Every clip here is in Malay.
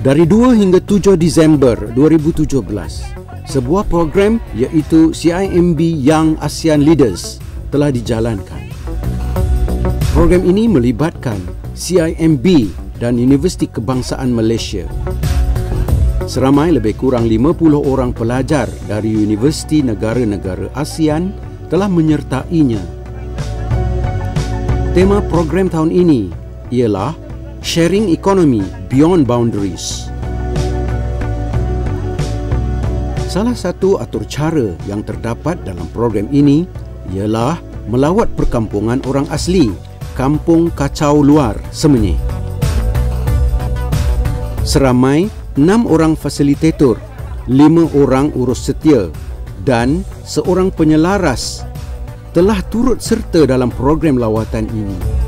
Dari 2 hingga 7 Disember 2017, sebuah program iaitu CIMB Young ASEAN Leaders telah dijalankan. Program ini melibatkan CIMB dan Universiti Kebangsaan Malaysia. Seramai lebih kurang 50 orang pelajar dari universiti negara-negara ASEAN telah menyertainya. Tema program tahun ini ialah Sharing Economy Beyond Boundaries. Salah satu atur cara yang terdapat dalam program ini ialah melawat perkampungan orang asli, Kampung Kacau Luar Semenyih. Seramai 6 orang fasilitator, 5 orang urus setia dan seorang penyelaras telah turut serta dalam program lawatan ini.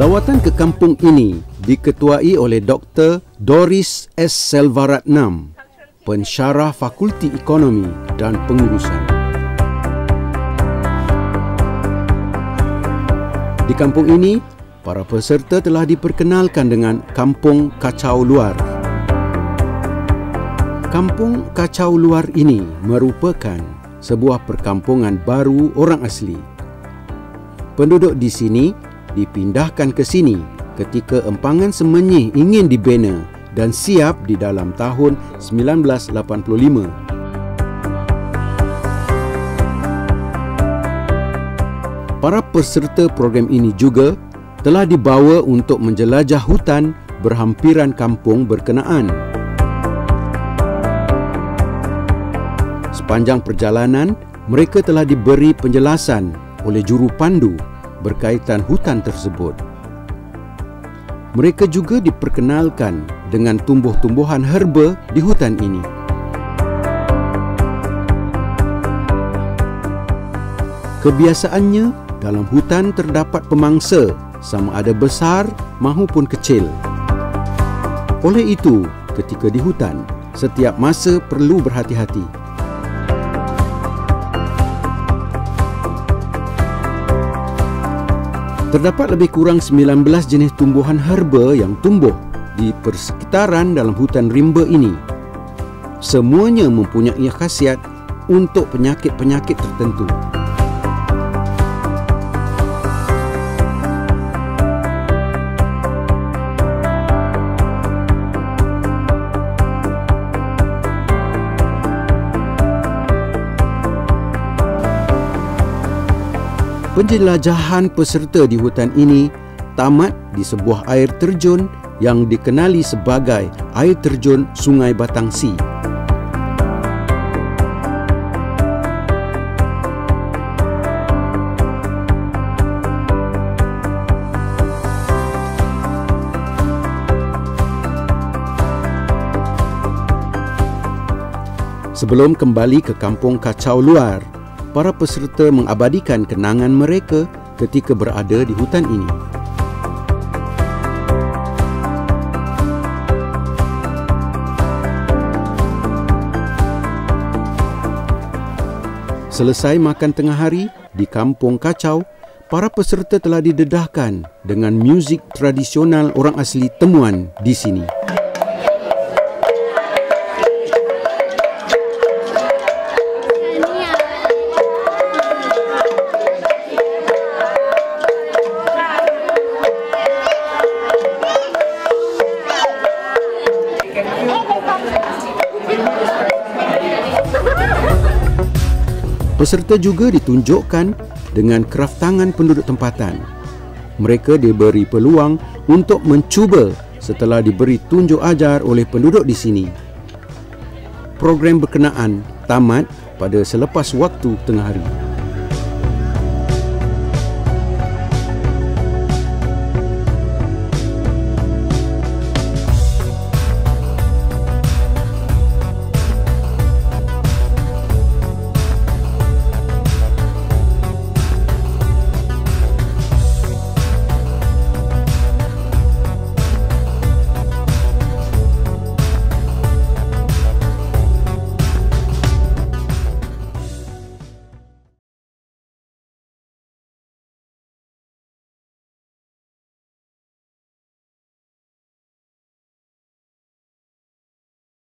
Lawatan ke kampung ini diketuai oleh Dr. Doris S. Selvaratnam, pensyarah Fakulti Ekonomi dan Pengurusan. Di kampung ini, para peserta telah diperkenalkan dengan Kampung Kacau Luar. Kampung Kacau Luar ini merupakan sebuah perkampungan baru orang asli. Penduduk di sini dipindahkan ke sini ketika Empangan Semenyih ingin dibina dan siap di dalam tahun 1985. Para peserta program ini juga telah dibawa untuk menjelajah hutan berhampiran kampung berkenaan. Sepanjang perjalanan, mereka telah diberi penjelasan oleh juru pandu berkaitan hutan tersebut. Mereka juga diperkenalkan dengan tumbuh-tumbuhan herba di hutan ini. Kebiasaannya, dalam hutan terdapat pemangsa sama ada besar mahupun kecil. Oleh itu, ketika di hutan, setiap masa perlu berhati-hati. Terdapat lebih kurang 19 jenis tumbuhan herba yang tumbuh di persekitaran dalam hutan rimba ini. Semuanya mempunyai khasiat untuk penyakit-penyakit tertentu. Penjelajahan peserta di hutan ini tamat di sebuah air terjun yang dikenali sebagai air terjun Sungai Batangsi. Sebelum kembali ke Kampung Kacau Luar, para peserta mengabadikan kenangan mereka ketika berada di hutan ini. Selesai makan tengah hari di Kampung Kacau, para peserta telah didedahkan dengan muzik tradisional orang asli Temuan di sini. Peserta juga ditunjukkan dengan kraftangan penduduk tempatan. Mereka diberi peluang untuk mencuba setelah diberi tunjuk ajar oleh penduduk di sini. Program berkenaan tamat pada selepas waktu tengah hari.